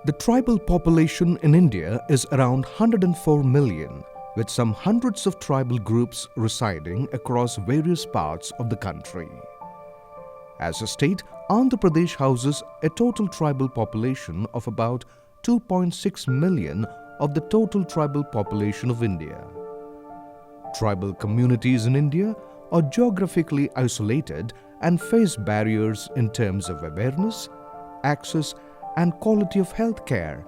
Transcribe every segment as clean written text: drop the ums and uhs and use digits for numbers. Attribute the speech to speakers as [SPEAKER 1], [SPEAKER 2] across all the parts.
[SPEAKER 1] The tribal population in India is around 104 million, with some hundreds of tribal groups residing across various parts of the country. As a state, Andhra Pradesh houses a total tribal population of about 2.6 million of the total tribal population of India. Tribal communities in India are geographically isolated and face barriers in terms of awareness, access, and quality of health care,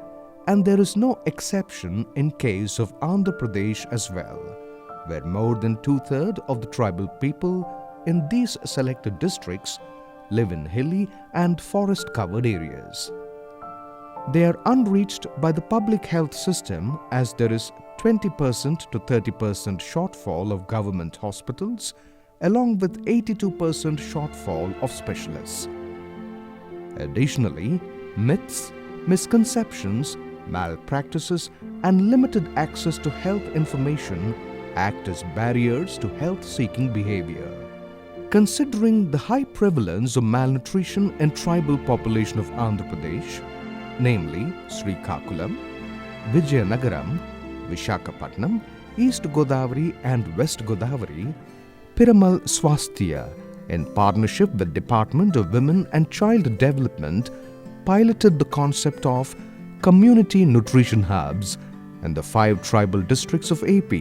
[SPEAKER 1] and there is no exception in case of Andhra Pradesh as well, where more than two-thirds of the tribal people in these selected districts live in hilly and forest-covered areas. They are unreached by the public health system as there is 20% to 30% shortfall of government hospitals along with 82% shortfall of specialists. Additionally, myths, misconceptions, malpractices and limited access to health information act as barriers to health-seeking behavior. Considering the high prevalence of malnutrition in tribal population of Andhra Pradesh, namely Srikakulam, Vijayanagaram, Visakhapatnam, East Godavari and West Godavari, Piramal Swasthya, in partnership with Department of Women and Child Development, piloted the concept of community nutrition hubs in the 5 tribal districts of AP,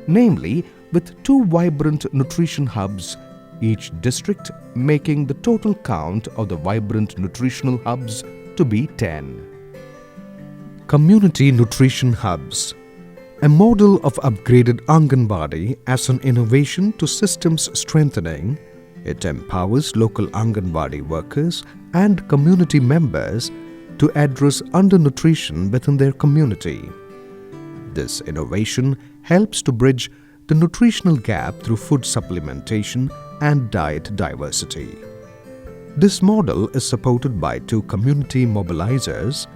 [SPEAKER 1] namely with 2 vibrant nutrition hubs, each district making the total count of the vibrant nutritional hubs to be 10. Community Nutrition Hubs, a model of upgraded Anganwadi as an innovation to systems strengthening. It empowers local Anganwadi workers and community members to address undernutrition within their community. This innovation helps to bridge the nutritional gap through food supplementation and diet diversity. This model is supported by 2 community mobilizers,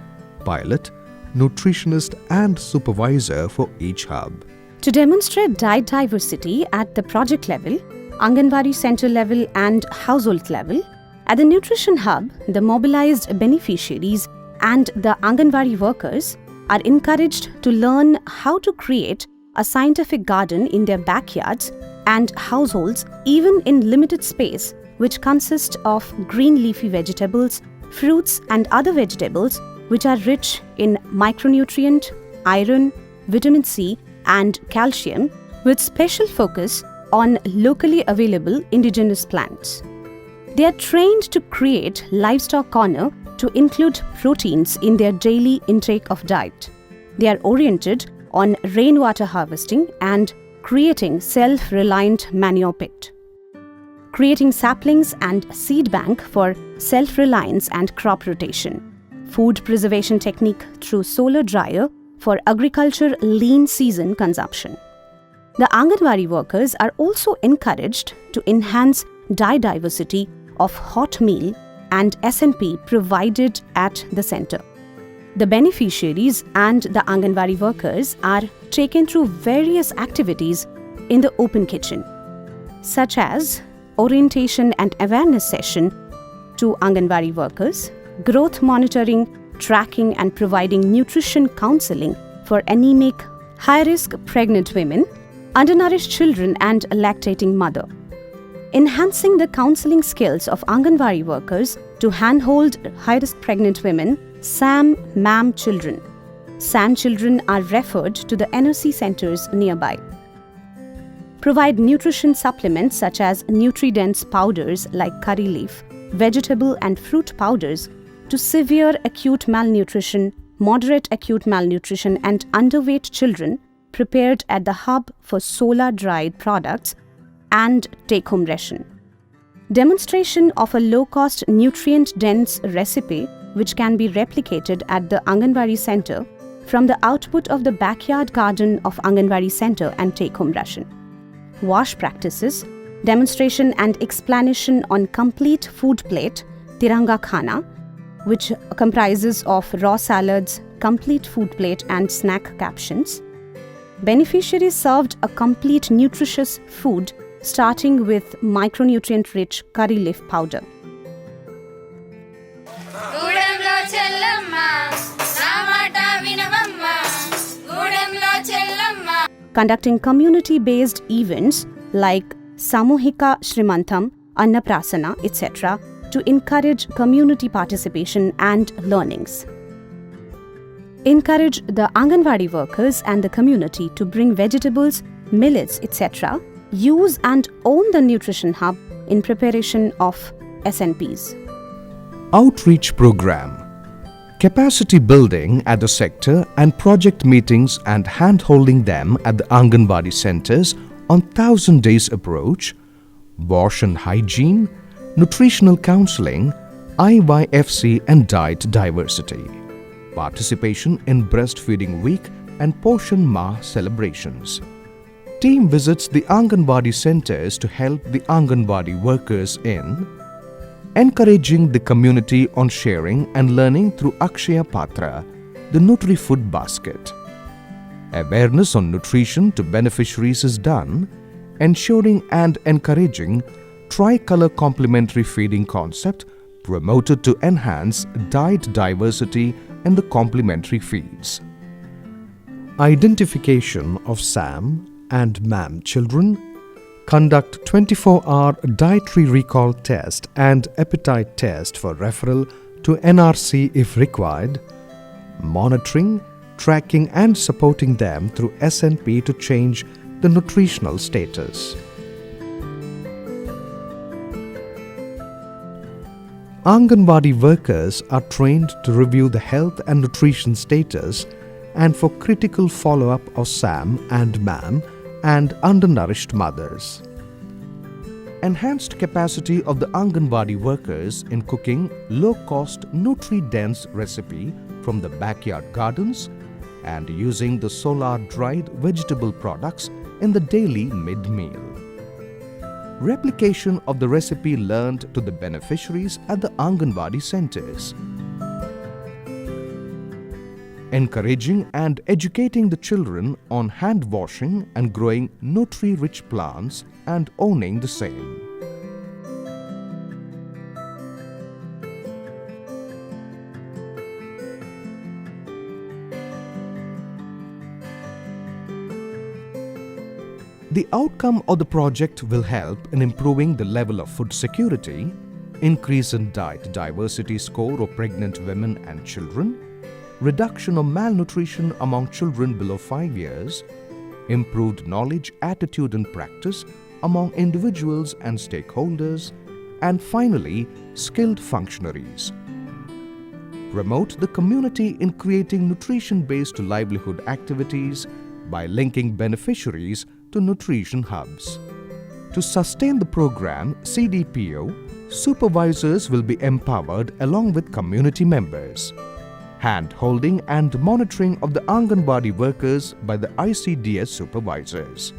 [SPEAKER 1] pilot, nutritionist and supervisor for each hub.
[SPEAKER 2] To demonstrate diet diversity at the project level, Anganwadi center level and household level, at the nutrition hub, the mobilized beneficiaries and the Anganwadi workers are encouraged to learn how to create a scientific garden in their backyards and households, even in limited space, which consists of green leafy vegetables, fruits and other vegetables which are rich in micronutrient, iron, vitamin C and calcium, with special focus on locally available indigenous plants. They are trained to create livestock corner to include proteins in their daily intake of diet. They are oriented on rainwater harvesting and creating self-reliant manure pit, creating saplings and seed bank for self-reliance and crop rotation, food preservation technique through solar dryer for agriculture lean season consumption. The Anganwadi workers are also encouraged to enhance diet diversity of hot meal and S&P provided at the center. The beneficiaries and the Anganwadi workers are taken through various activities in the open kitchen, such as orientation and awareness session to Anganwadi workers, growth monitoring, tracking and providing nutrition counseling for anemic, high-risk pregnant women, undernourished children and lactating mother. Enhancing the counseling skills of Anganwadi workers to handhold high-risk pregnant women, SAM, MAM children. SAM children are referred to the NOC centers nearby. Provide nutrition supplements such as Nutri-Dense powders like curry leaf, vegetable and fruit powders to severe acute malnutrition, moderate acute malnutrition and underweight children, prepared at the hub for solar dried products and take-home ration. Demonstration of a low-cost nutrient-dense recipe which can be replicated at the Anganwadi center from the output of the backyard garden of Anganwadi center and take-home ration. Wash practices, demonstration and explanation on complete food plate, Tiranga Khana, which comprises of raw salads, complete food plate and snack captions. Beneficiaries served a complete nutritious food starting with micronutrient-rich curry leaf powder.
[SPEAKER 3] Good
[SPEAKER 2] conducting community-based events like Samuhika Shrimantham, Annaprasana, etc. to encourage community participation and learnings. Encourage the Anganwadi workers and the community to bring vegetables, millets, etc. Use and own the nutrition hub in preparation of SNPs.
[SPEAKER 1] Outreach program. Capacity building at the sector and project meetings and hand-holding them at the Anganwadi centers on 1000 days approach, wash and hygiene, nutritional counseling, IYFC and diet diversity. Participation in breastfeeding week and Poshan Ma celebrations. Team visits the Anganwadi centers to help the Anganwadi workers in encouraging the community on sharing and learning through Akshaya Patra, the Nutri-Food basket. Awareness on nutrition to beneficiaries is done, ensuring and encouraging tricolor complementary feeding concept promoted to enhance diet diversity in the complementary feeds. Identification of SAM and MAM children. Conduct 24-hour dietary recall test and appetite test for referral to NRC if required. Monitoring, tracking and supporting them through SNP to change the nutritional status. Anganwadi workers are trained to review the health and nutrition status and for critical follow-up of SAM and MAM and undernourished mothers. Enhanced capacity of the Anganwadi workers in cooking low-cost, nutri-dense recipe from the backyard gardens and using the solar-dried vegetable products in the daily mid-meal. Replication of the recipe learned to the beneficiaries at the Anganwadi centers. Encouraging and educating the children on hand washing and growing nutri-rich plants and owning the same. The outcome of the project will help in improving the level of food security, increase in diet diversity score of pregnant women and children, reduction of malnutrition among children below 5 years, improved knowledge, attitude and practice among individuals and stakeholders, and finally, skilled functionaries. Promote the community in creating nutrition-based livelihood activities by linking beneficiaries to nutrition hubs. To sustain the program, CDPO, supervisors will be empowered along with community members. Hand-holding and monitoring of the Anganwadi workers by the ICDS supervisors.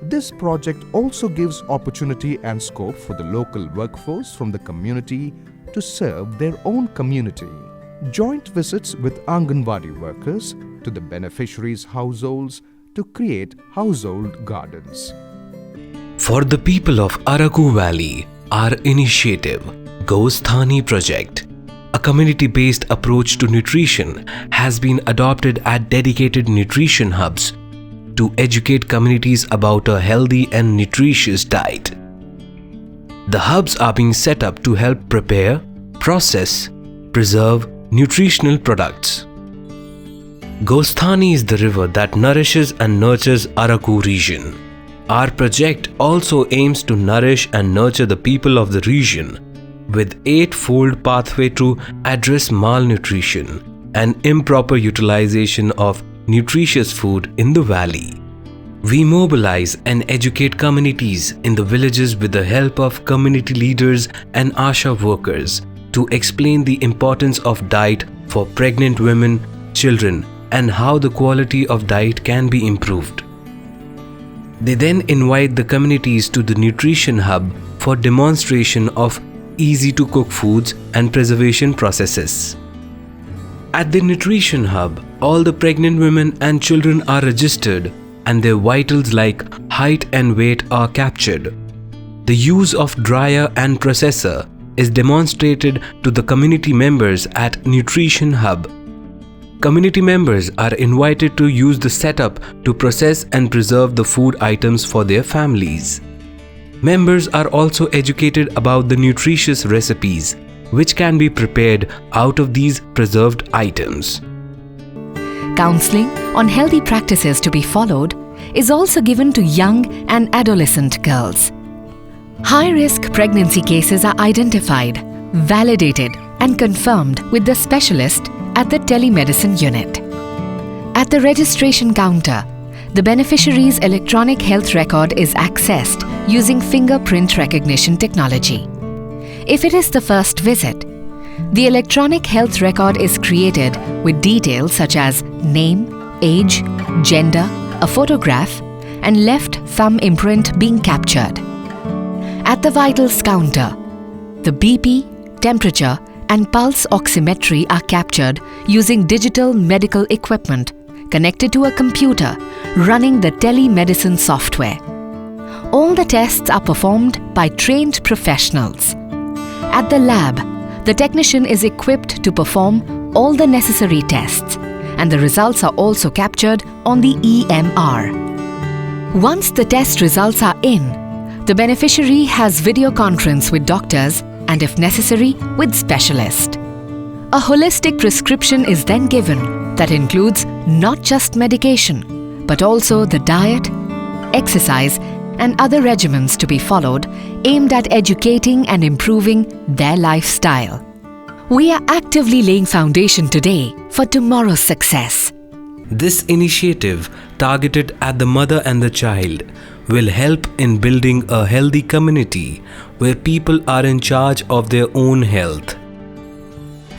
[SPEAKER 1] This project also gives opportunity and scope for the local workforce from the community to serve their own community. Joint visits with Anganwadi workers to the beneficiaries' households to create household gardens.
[SPEAKER 3] For the people of Araku Valley, our initiative, Swasthya project, a community-based approach to nutrition has been adopted at dedicated nutrition hubs to educate communities about a healthy and nutritious diet. The hubs are being set up to help prepare, process, preserve nutritional products. Swasthya is the river that nourishes and nurtures Araku region. Our project also aims to nourish and nurture the people of the region with 8-fold pathway to address malnutrition and improper utilization of nutritious food in the valley. We mobilize and educate communities in the villages with the help of community leaders and ASHA workers to explain the importance of diet for pregnant women, children, and how the quality of diet can be improved. They then invite the communities to the nutrition hub for demonstration of easy-to-cook foods and preservation processes. At the nutrition hub, all the pregnant women and children are registered and their vitals like height and weight are captured. The use of dryer and processor is demonstrated to the community members at nutrition hub. Community members are invited to use the setup to process and preserve the food items for their families. Members are also educated about the nutritious recipes which can be prepared out of these preserved items.
[SPEAKER 4] Counseling on healthy practices to be followed is also given to young and adolescent girls. High-risk pregnancy cases are identified, validated and confirmed with the specialist at the telemedicine unit. At the registration counter, the beneficiary's electronic health record is accessed using fingerprint recognition technology. If it is the first visit, the electronic health record is created with details such as name, age, gender, a photograph, and left thumb imprint being captured. At the vitals counter, the BP, temperature, and pulse oximetry are captured using digital medical equipment connected to a computer running the telemedicine software. All the tests are performed by trained professionals. At the lab, the technician is equipped to perform all the necessary tests, and the results are also captured on the EMR. Once the test results are in, the beneficiary has video conference with doctors and, if necessary, with specialists. A holistic prescription is then given that includes not just medication, but also the diet, exercise, and other regimens to be followed aimed at educating and improving their lifestyle. We are actively laying foundation today for tomorrow's success.
[SPEAKER 3] This initiative, targeted at the mother and the child, will help in building a healthy community where people are in charge of their own health.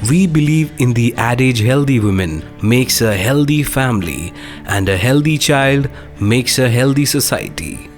[SPEAKER 3] We believe in the adage healthy woman makes a healthy family and a healthy child makes a healthy society.